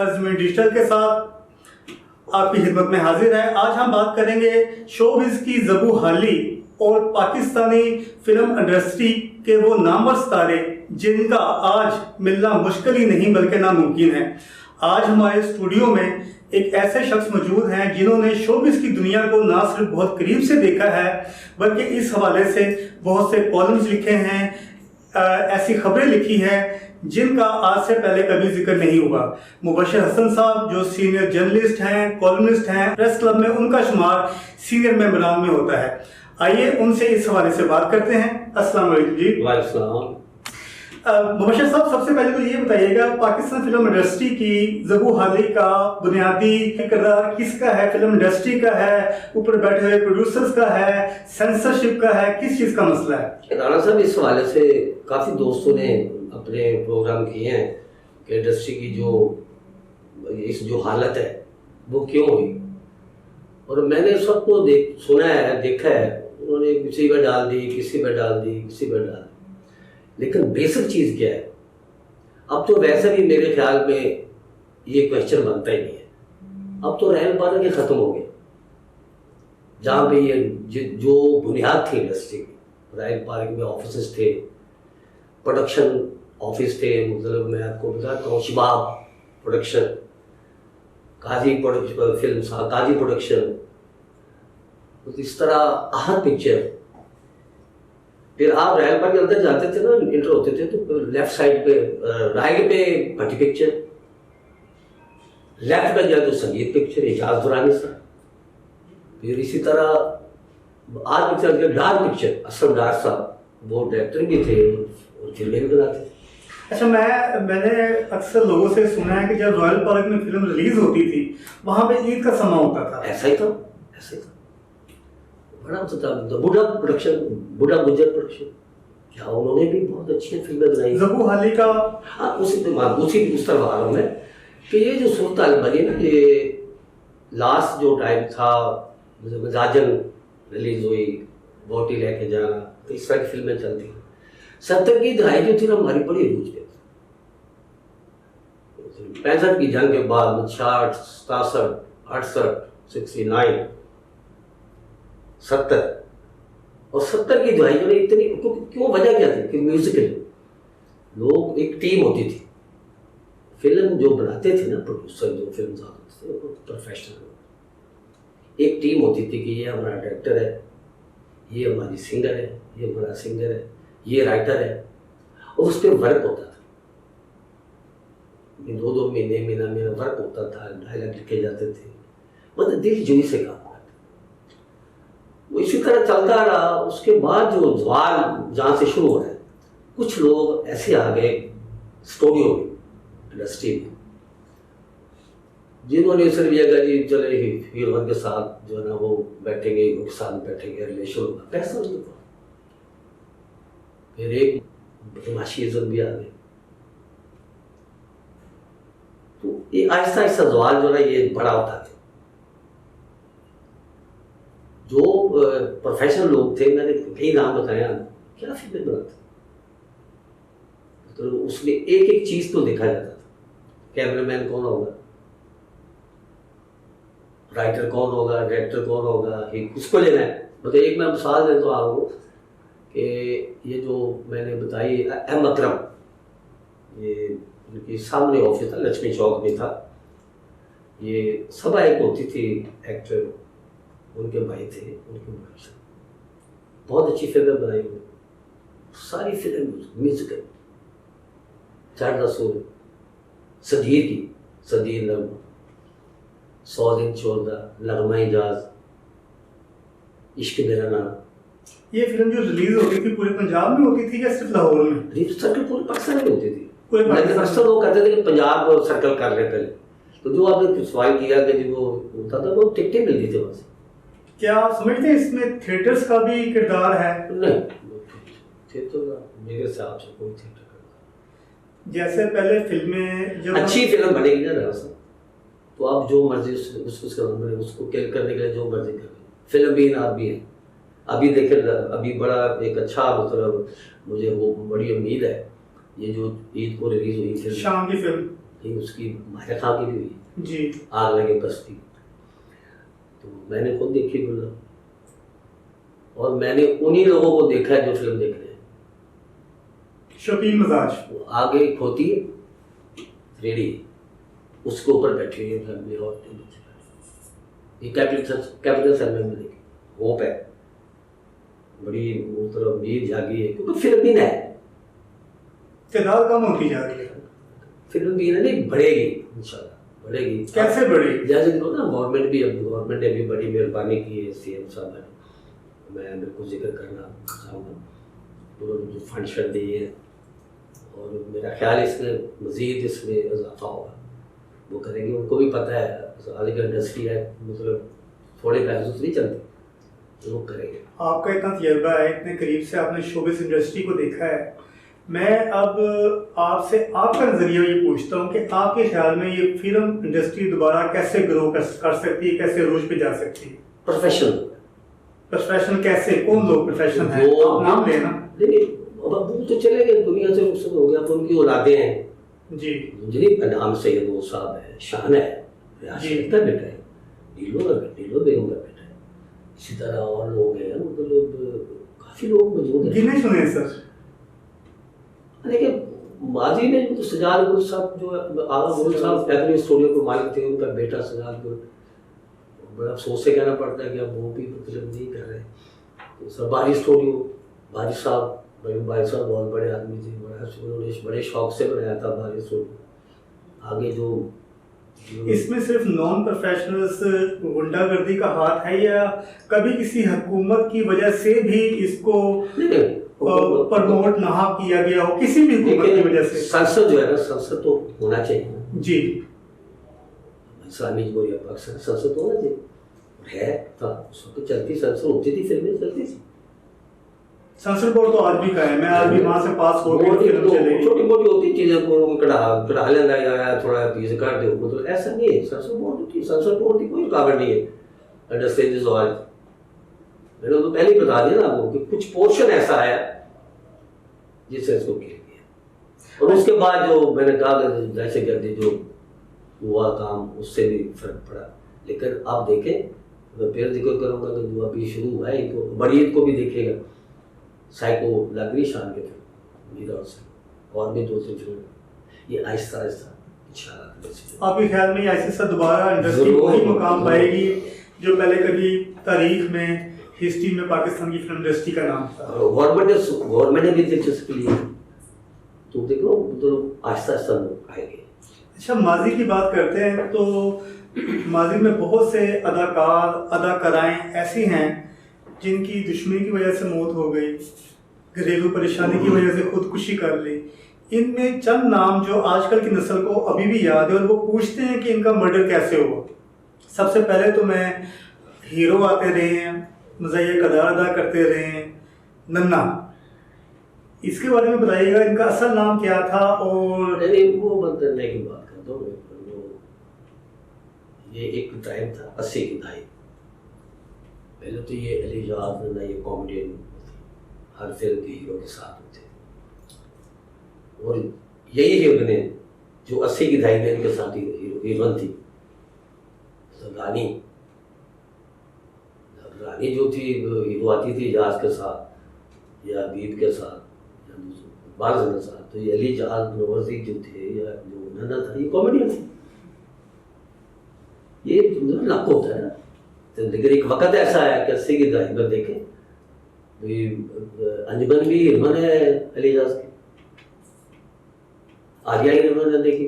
सरजमीन digital के साथ आपकी खिदमत में हाजिर है। आज हम बात करेंगे शोबिज़ की ज़बू हाली और पाकिस्तानी फिल्म इंडस्ट्री के वो नामवर सितारे जिनका आज मिलना मुश्किल ही नहीं बल्कि नामुमकिन है। आज हमारे स्टूडियो में एक ऐसे शख्स मौजूद हैं जिन्होंने शोबिज़ की दुनिया को ना सिर्फ बहुत करीब से देखा है बल्कि इस हवाले से बहुत से कॉलम्स लिखे हैं, ऐसी खबरें लिखी हैं जिनका आज से पहले कभी जिक्र नहीं हुआ। मुबशर हसन साहब जो सीनियर जर्नलिस्ट हैं, कॉलमिस्ट हैं, प्रेस क्लब में उनका शुमार सीनियर मेंबरान में होता है। आइए उनसे इस हवाले से बात करते हैं। अस्सलाम वालेकुम जी। वालेकुम। मुबशर साहब, सबसे पहले तो ये बताइएगा, पाकिस्तान फिल्म इंडस्ट्री की ज़बू हाली का बुनियादी किरदार किसका है? फिल्म इंडस्ट्री का है, ऊपर बैठे हुए प्रोड्यूसर्स का है, सेंसरशिप का है, किस चीज़ का मसला है? राणा साहब, इस हवाले से काफ़ी दोस्तों ने अपने प्रोग्राम किए हैं कि इंडस्ट्री की जो हालत है वो क्यों हुई, और मैंने सबको सुना है, देखा है। उन्होंने किसी पर डाल दी, किसी पर डाल दी, किसी पर डाल दी, लेकिन बेसिक चीज़ क्या है? अब तो वैसे भी मेरे ख्याल में ये क्वेश्चन बनता ही नहीं है। अब तो रहन पाना के ख़त्म हो गया। जहाँ पे ये जो बुनियाद थी इंडस्ट्री की, रायल पार्क में ऑफिस थे, प्रोडक्शन ऑफिस थे, मतलब मैं आपको बताता हूँ, शिबाब प्रोडक्शन, काजी फिल्म, काजी प्रोडक्शन, तो इस तरह आहत पिक्चर। फिर आप रायल पार्क के अंदर जाते थे ना, इंटर होते थे, तो लेफ्ट साइड पे, राइट पे भट्टी पिक्चर, लेफ्ट पे जाए तो संगीत पिक्चर, एजाज दुरानी साहब। फिर इसी तरह आज पिक्चर, डार्क पिक्चर, असलम डार साहब, वो डायरेक्टर भी थे और फिल्में भी बनाते थे। अच्छा, मैंने अक्सर लोगों से सुना है कि जब रॉयल पार्क में फिल्म रिलीज होती थी वहाँ पे ईद का समा होता था। ऐसा ही था, ऐसा ही था, बड़ा होता था। बुढ़ा प्रोडक्शन, बुढ़ा गुजर प्रोडक्शन, क्या उन्होंने भी बहुत अच्छी फिल्में बनाई। ज़बू हाली का, हाँ, उसी उस तरह आ रहा हूँ मैं कि ये जो सूरत बनी ना, ये लास्ट जो टाइम था, मजाजन रिलीज हुई, बोटी लेके जाना, तो इस तरह की फिल्में चलती। 70 की दहाई जो थी ना, हमारी बड़ी रूज पे, 65 की जंग के बाद 66, 67, 68, 69, 70 और 70 की दहाई जो है इतनी, क्यों वजह क्या थी? कि म्यूजिकल लोग, एक टीम होती थी, फिल्म जो बनाते थे ना, प्रोड्यूसर जो फिल्म बनाते थे वो प्रोफेशनल, एक टीम होती थी कि ये हमारा डायरेक्टर है, ये हमारी सिंगर है, ये हमारा सिंगर है, ये राइटर है, और उस पर वर्क होता था। 2-2 महीना वर्क होता था, डायलॉग लिखे जाते थे, मतलब दिल जुई से काम करते। वो इसी तरह चलता रहा। उसके बाद जो सवाल जहाँ से शुरू हो रहा है, कुछ लोग ऐसे आ गए स्टूडियो में, इंडस्ट्री में, जिन्होंने सिर्फ ये कहा जी चले हीरोइन के साथ जो है ना वो बैठेंगे, हीरो के साथ बैठेंगे, रिलेशन होगा, पैसा उनके पास। फिर एक बदमाशी इज्जत भी आ गई। तो ये आहिस्ता आहिस्ता सवाल जो है ये बड़ा होता था। जो प्रोफेशनल लोग थे, मैंने कई नाम बताया, क्या फिल्में बनाते, तो उसमें एक एक चीज तो देखा जाता था। कैमरामैन कौन होगा, राइटर कौन होगा, डायरेक्टर कौन होगा, किसको लेना है। मतलब एक मैं मिसाल देता हूँ आपको कि ये जो मैंने बताई, एम अकरम, ये उनके सामने ऑफिस था, लक्ष्मी चौक में था। ये सभा एक होती थी, एक्टर उनके भाई थे, उनके भाई से बहुत अच्छी फिल्में बनाई उन्होंने, सारी फिल्म म्यूजिकल, 4 सूर, सदीर की, सदीर नगमा, 100 दिन 14, नगमा इजाज, इश्क मेरा नाम। ये फिल्म जो रिलीज होती थी पूरे पंजाब में होती थी या सिर्फ लाहौर में? रिलीज सर्कल पूरे पाकिस्तान में होती थी। लेकिन अक्सर लोग कहते थे कि पंजाब सर्कल कर रहे पहले, तो जो आपने सवाल किया कि जो होता था वो टिकटें मिलती थी वहाँ से। क्या आप समझते हैं इसमें थिएटर्स का भी किरदार है? नहीं, थिएटर मेरे हिसाब से कोई थिएटर का, जैसे पहले फिल्में जब अच्छी फिल्म बनेगी ना राजा साहब, तो आप जो मर्जी उसको किल करने के लिए जो मर्जी करें। फिल्म भी आप भी है, अभी देखें, अभी बड़ा एक अच्छा, मतलब मुझे वो बड़ी उम्मीद है, ये जो ईद को रिलीज हुई फिल्म, शाम की फिल्म, कहीं उसकी माहिर खां की भी हुई जी। आग लगे बस्ती, तो मैंने खुद देखी फिल्म और मैंने उन्हीं लोगों को देखा है जो फिल्म देख रहे हैं। शौकीन मिजाज। वो आगे एक होती है रेडी, उसके ऊपर बैठी हुई है फैमिली और ये कैपिटल सर में देखी होप है, बड़ी मतलब उम्मीद जागी है क्योंकि फिल्म भी है, तादाद कम होती जा रही है। फिल्म भी है नहीं बढ़ेगी इंशाल्लाह, बढ़ेगी। कैसे बढ़ेगी? जैसे देखो ना गवर्नमेंट ने भी बड़ी मेहरबानी की है, सीएम साहब ने, मैं बिल्कुल जिक्र करना चाहूँगा, उन्होंने जो फंड दिए हैं और मेरा ख्याल इसमें मज़ीद इसमें इजाफा होगा, वो करेंगे। उनको भी पता है आज की इंडस्ट्री है, मतलब थोड़े पैसों से नहीं चलती, तो वो करेंगे। आपका इतना तजर्बा है, इतने करीब से आपने शोबिस इंडस्ट्री को देखा है, मैं अब आपसे आपका नज़रिया ये पूछता हूँ कि आपके ख्याल में ये फिल्म इंडस्ट्री दोबारा कैसे ग्रो कर सकती है, कैसे रोज पे जा सकती है? प्रोफेशनल कैसे, कौन लोग प्रोफेशनल हैं? आप नाम लेना। नहीं वो तो चले गए, दुनिया से रुखसत हो गया, तो उनकी औलादे हैं जी। मुझे नाम सैयद वो साहब है, शान है, राशिद का बेटा है, नीलो बेगम का बेटा है, इसी तरह और लोग हैं, मतलब काफी लोग मौजूद हैं। गिने चुने सर। लेकिन माजी में तो सजाद गुल साहब जो आला गुल साहब फैक्ट्री स्टूडियो के मालिक थे, उनका बेटा सजाद गुल, बड़ा अफसोस से कहना पड़ता है कि अब वो भी मतलब नहीं कर रहे। तो सर बारी स्टूडियो, बारी साहब बहुत बड़े आदमी थे, उन्होंने बड़े शौक से बनाया था बारी स्टूडियो। आगे जो इसमें सिर्फ नॉन प्रोफेशनल्स गुंडागर्दी का हाथ है या कभी किसी हुकूमत की वजह से भी इसको प्रमोट ना किया गया हो, किसी भी हुकूमत की वजह से? संसद जो है ना, संसद तो होना चाहिए जी। इस्लामी जमहूरिया पाकिस्तान संसद होना चाहिए, है था उस वक्त चलती, संसद होती थी, फिल्में चलती थी। संसद बोर्ड तो आज भी का है, मैं आज भी वहाँ से पास हो गई, छोटी मोटी होती चीजें को कढ़ा लेना या थोड़ा चीज काट दो, मतलब ऐसा नहीं है। संसद बोर्ड थी, संसद बोर्ड की कोई रुकावट नहीं है। अंडरस्टैंड सवाल मैंने तो पहले ही बता दिया ना आपको कि कुछ पोर्शन ऐसा है जिससे इसको किया गया, और उसके बाद जो मैंने कहा जैसे कहते जो हुआ काम उससे भी फर्क पड़ा। लेकिन आप देखें, मैं फिर जिक्र करूँगा कि जो अभी शुरू हुआ है, इनको बड़ी ईद को भी देखेगा, साइको लगरी शान के फिल्म और भी 2-3 फिल्म, ये आहिस्ता आहिस्ता इंशाल्लाह। आपके ख्याल में आहिस्ता बारह इंडस्ट्री वही मुकाम पाएगी जो पहले कभी तारीख में, हिस्ट्री में पाकिस्तान की फिल्म इंडस्ट्री का नाम था? गवर्नमेंट ने भी दिलचस्पी ली, तो देखो तो आहिस्ता आहिस्ता लोग आएंगे। अच्छा, माजी की बात करते हैं तो माजी में बहुत से अदाकाराएं ऐसी हैं जिनकी दुश्मनी की वजह से मौत हो गई, घरेलू परेशानी की वजह से खुदकुशी कर ली। इनमें चंद नाम जो आजकल की नस्ल को अभी भी याद है और वो पूछते हैं कि इनका मर्डर कैसे हुआ। सबसे पहले तो मैं हीरो आते रहे हैं, मज़ाहिया किरदार अदा करते रहे हैं, नन्ना, इसके बारे में बताइएगा, इनका असल नाम क्या था? और वो बदलने की बात करता हूँ, ये एक टाइम था 80 की दहाई, पहले तो ये अलीजाद नन्ना ये कॉमेडियन हर फिल्म के हीरो के साथ होते, और यही हीरो ने जो 80 की दहाई में इनके साथ हीरोइन थी रानी जो थी, हीरो आती थी जहाज के साथ या बीब के साथ या बाल के साथ, तो ये अली जहाज नवर्जी जो थे या जो नन्ना था, ये कॉमेडियन थे। ये लक होता है ना, तो लेकिन एक वक्त ऐसा है कि 80 की दहाई में देखें अंजमन भी हीरोइन है अली जहाज की, आलिया हीरोइन ने देखी,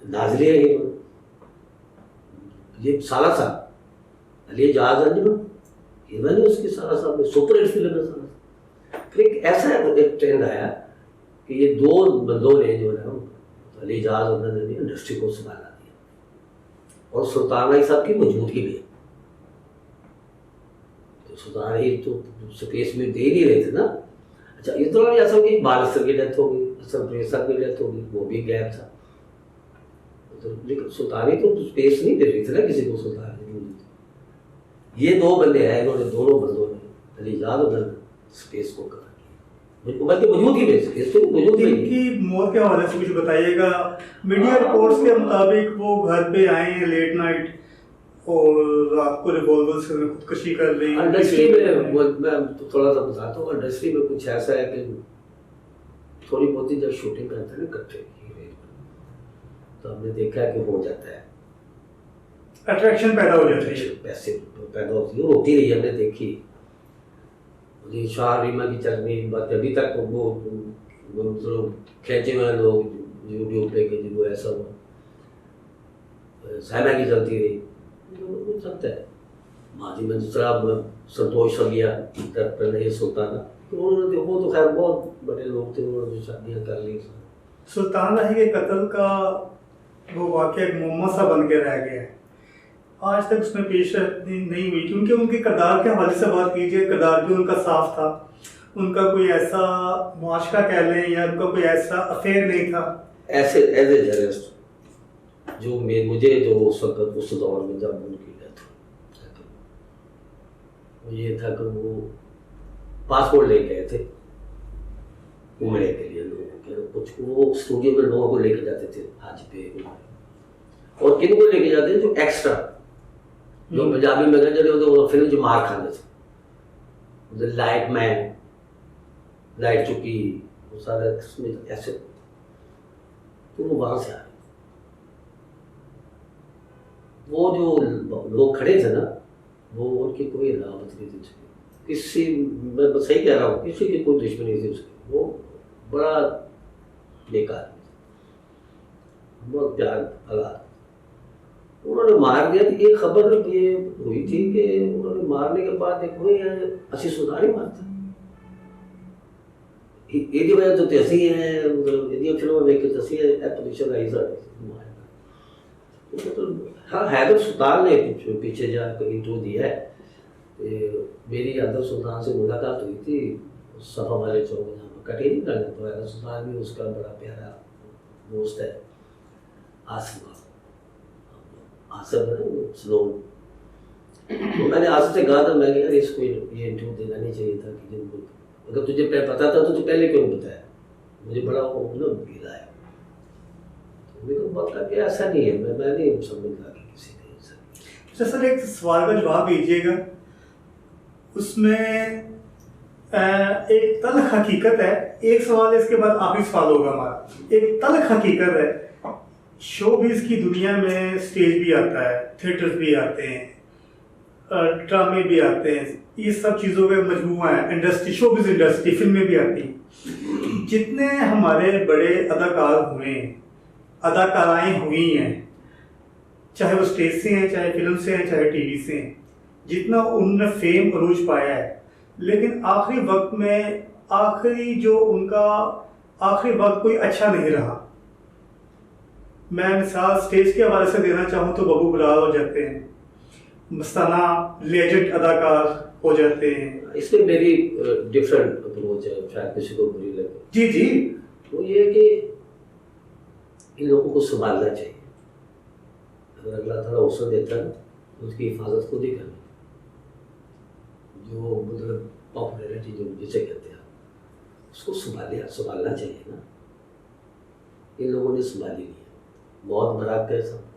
नाजरिया हीरोइन, ये साला साहब अली जहाज अंजमन हीरोइन उसकी साला साहब में सुपर हिट फिल्म है साला। फिर एक ऐसा एक ट्रेंड आया कि ये दो बंदों ने जो है अली जहाज उन्होंने इंडस्ट्री को संभाला दिया, और सुल्तान अली साहब की मौजूदगी भी, तो सुल्तान अली तो स्पेस में दे नहीं रहे थे ना। अच्छा, इस दौरान ऐसा हो कि बालिस्टर की डेथ हो गई, असलप्रेज साहब की डेथ हो गई, वो भी गैप था, तो लेकिन सुल्तानी तो स्पेस नहीं दे रही थी ना किसी को। सुल्तान ये दो बंदे हैं, इन्होंने दोनों बंदों ने अली जहाज और स्पेस को कवर किया। बल्कि वजूद ही नहीं, इसको वजूद नहीं। इनकी मौत के हवाले से कुछ बताइएगा। मीडिया रिपोर्ट्स के मुताबिक वो घर पे आए हैं लेट नाइट और रात को रिवॉल्वर से खुदकुशी कर रही हैं। इंडस्ट्री में मैं तो थोड़ा सा बताता हूँ, इंडस्ट्री में कुछ ऐसा है कि थोड़ी बहुत ही जब शूटिंग करते हैं ना इकट्ठे, तो हमने देखा है कि हो जाता है, अट्रैक्शन पैदा हो जाती है, पैसे पैदा होती है, होती रही हमने देखी। जी शाह रीमा की चल रही बात अभी तक वो खींचे हुए लोग यूट्यूब पे कि वो ऐसा हुआ, साइना की चलती रही, हो सकता है। माजी में दूसरा संतोष सगिया ये सुल्ताना, तो उन्होंने वो तो खैर बहुत बड़े लोग थे, उन्होंने जो शादियाँ कर ली। सुल्तान राही के कत्ल का वो वाक़या एक मुअम्मा सा बन के रह गया है, आज तक उसमें पेशरफ नहीं हुई, क्योंकि उनके किरदार के हवाले से बात कीजिए, किरदार भी उनका साफ था, उनका कोई ऐसा मुआशका कह लें या उनका कोई ऐसा अफेयर नहीं था। ऐसे एज ए जर्नलिस्ट जो मुझे जो उस वक्त उस दौर में जब उनकी डेथ वो ये था कि वो पासपोर्ट ले गए थे घूमने के लिए, लोगों के कुछ वो स्टूडियो में लोगों को लेके जाते थे हज पे, और किन को लेके जाते थे जो एक्स्ट्रा, जो पंजाबी में कहते थे फिल्म जो मार खाते थे, लाइट मैन, लाइट चुकी, वो सारा ऐसे, तो वो वहां से आ रहे, वो जो लोग खड़े थे ना, वो उनकी कोई अलामत नहीं थी, किसी मैं सही कह रहा हूँ, किसी की कोई दुश्मनी थी उसकी, वो बड़ा बेकार, बहुत प्यार हालात। उन्होंने मार दिया। ये खबर ये हुई थी कि उन्होंने मारने के बाद देखो असि सुधार ही मारता ਇਹਦੀ ਵਜ੍ਹਾ ਤੋਂ ਤੇ ਅਸੀਂ ਇਹਦੀਆਂ ਫਿਲਮਾਂ ਵੇਖ ਕੇ ਅਸੀਂ ਇਹ ਪੋਜੀਸ਼ਨ ਆਈ ਸਾਡੇ हाँ हैदर सुल्तान ने पीछे जाकर इंटरव्यू दिया है। मेरी हैदर सुल्तान से मुलाकात हुई थी सफा वाले चौक में, जहाँ पर कटेरी करने, तो हैदर सुल्तान भी उसका बड़ा प्यारा दोस्त है, आसिफ स्लोन। तो मैंने आसिफ से कहा था, मैं यार इसको ये इंटरव्यू देना नहीं चाहिए था, कि अगर तुझे पता था तो तुझे पहले क्यों बताया, मुझे बड़ा वो गिरा है। मेरे को पता कि ऐसा नहीं है, मैं नहीं समझ रहा कि किसी ने ऐसा। अच्छा सर, एक सवाल का जवाब दीजिएगा, उसमें एक तल्ख हकीकत है, एक सवाल है, इसके बाद आखिरी सवाल होगा हमारा। एक तल्ख हकीकत है, शोबिज़ की दुनिया में स्टेज भी आता है, थिएटर्स भी आते हैं, ड्रामे भी आते हैं, ये सब चीज़ों का मजमूआ है इंडस्ट्री, शोबिज़ इंडस्ट्री, फिल्में भी आती हैं। जितने हमारे बड़े अदाकार हुए हैं, अदाकाराएँ हुई हैं, चाहे वो स्टेज से हैं, चाहे फिल्म से हैं, चाहे टीवी से हैं, जितना उनने फेम अरूज पाया है, लेकिन आखिरी वक्त में आखिरी जो उनका आखिरी वक्त कोई अच्छा नहीं रहा। मैं मिसाल स्टेज के हवाले से देना चाहूँ तो बबू बरार हो जाते हैं, मस्ताना लेजेंड अदाकार हो जाते हैं। इसमें मेरी डिफरेंट अप्रोच है, शायद किसी को बुरी लगे। जी जी, वो ये है कि इन लोगों को संभालना चाहिए। अगर अल्लाह ताला अवसर देता है तो उसकी हिफाजत खुद ही करनी, जो मतलब पॉपुलैरिटी जो जिसे कहते हैं, उसको संभालना चाहिए ना। इन लोगों ने संभाली नहीं है, बहुत बड़ा कर सब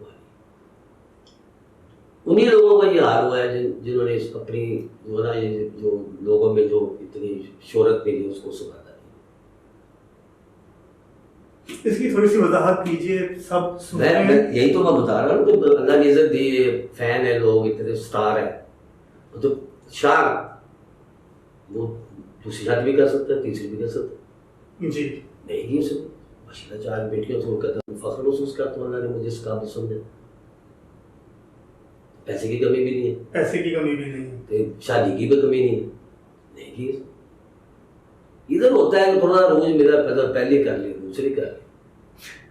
उन्हीं लोगों का ये हाल हुआ है जिन्होंने अपनी जो ना ये जो लोगों में जो इतनी शोहरत मिली उसको संभाला। इसकी थोड़ी सी वजाहत कीजिए। सब मैं यही तो मैं बता रहा हूँ, तो अल्लाह ने इज्जत दी, फैन है लोग, इतने स्टार है, तो शान वो दूसरी शादी भी कर सकता है, तीसरी भी कर सकता है जी, नहीं की उसे बशीरा 4 बेटियों से उनका फख्र महसूस करता हूँ, अल्लाह ने मुझे इस काबिल समझा। पैसे की कमी भी नहीं है, पैसे की कमी भी नहीं है, तो शादी की भी कमी नहीं की। इधर होता है कि थोड़ा रोज मेरा पहले कर लिया, दूसरी कर ली,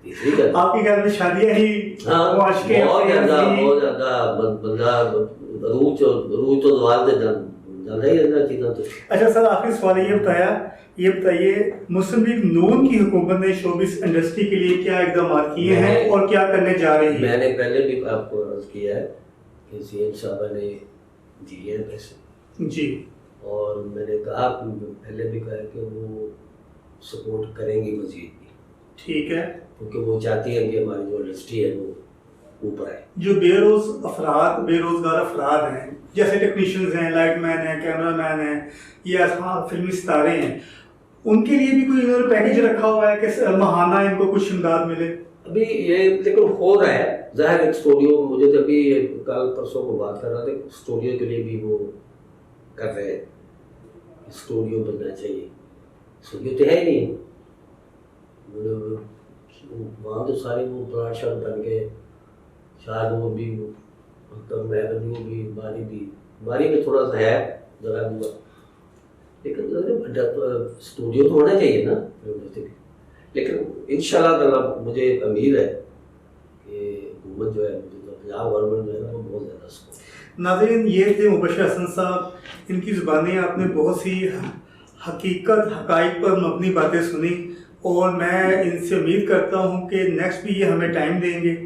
तीसरी कर ली। आपके घर में शादियां ही बहुत ज्यादा बंदा रूच तो दवाल दे ज्यादा ही रहना चीज़ा। तो अच्छा सर, आखिरी सवाल ये बताइए मुस्लिम लीग नून की हुकूमत ने शोबिस इंडस्ट्री के लिए क्या इकदाम किए हैं और क्या करने जा रही है? मैंने पहले भी आपको अर्ज किया है कि सीएम साहब ने दिए हैं पैसे जी, और मैंने कहा, पहले भी कहा कि वो सपोर्ट करेंगी मजीद भी, ठीक है। क्योंकि वो चाहती है कि हमारी जो इंडस्ट्री है वो ऊपर आए। जो बेरोजगार अफराद हैं, जैसे टेक्नीशियंस हैं, लाइटमैन हैं, कैमरामैन हैं, या फिल्मी सितारे हैं, उनके लिए भी कोई इन्होंने पैकेज रखा हुआ है कि माहाना इनको कुछ इमदाद मिले? अभी ये लेकिन हो रहा है ज़ाहिर। एक स्टूडियो, मुझे तो अभी कल परसों को बात कर रहा था, स्टूडियो के लिए भी वो कर रहे हैं, स्टूडियो बनना चाहिए। स्टूडियो तो है ही नहीं, मतलब वहाँ तो सारे वो प्लाट शाट बन गए, शाहजहां भी, मतलब एवेन्यू भी, बारी में थोड़ा सा है जगह हुआ, लेकिन स्टूडियो तो होना चाहिए ना। लेकिन इंशाल्लाह ताला मुझे उम्मीद है कि हुकूमत जो है, पंजाब गवर्नमेंट जो है ना, वो बहुत ज़्यादा सपोर्ट। नाज़रीन, ये थे मुबश्शिर हसन साहब। इनकी ज़ुबानी आपने बहुत सी हकीकत हकाइक पर मबनी बातें सुनी, और मैं इनसे उम्मीद करता हूँ कि नेक्स्ट भी ये हमें टाइम देंगे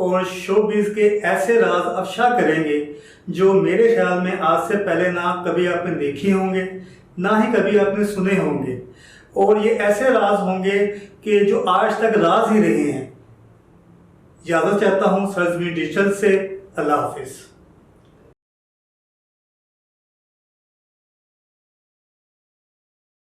और शोबिज़ के ऐसे राज अफशा करेंगे जो मेरे ख्याल में आज से पहले ना कभी आपने देखे होंगे, ना ही कभी आपने सुने होंगे, और ये ऐसे राज होंगे कि जो आज तक राज ही रहे हैं। इजाज़त चाहता हूँ सरज़मीन डिजिटल से। अल्लाह हाफिज़।